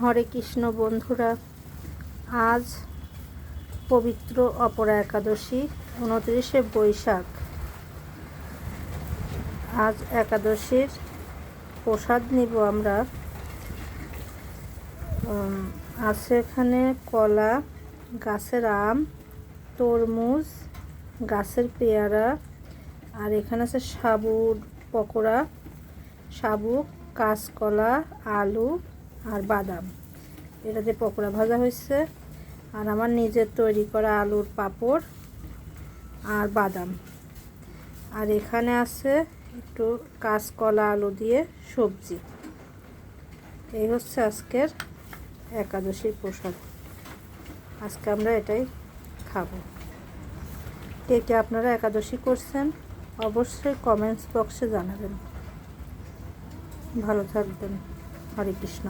হরে কৃষ্ণ বন্ধুরা, আজ পবিত্র অপরা একাদশী 29শে বৈশাখ। আজ একাদশীর প্রসাদ নিব আমরা। আছে এখানে কলা, গাছের আম, তরমুজ, গাছের পেয়ারা, আর এখানে আছে সাবুর পকোড়া, সাবু, কাঁচকলা, আলু আর বাদাম। এটাতে পকোড়া ভাজা হয়েছে। আর আমার নিজের তৈরি করা আলুর পাঁপড় আর বাদাম। আর এখানে আছে একটু কাঁচকলা আলু দিয়ে সবজি। এই হচ্ছে আজকের একাদশীর প্রসাদ। আজকে আমরা এটাই খাবো। কে কে আপনারা একাদশী করছেন অবশ্যই কমেন্টস বক্সে জানাবেন। ভালো থাকবেন। হরে কৃষ্ণ।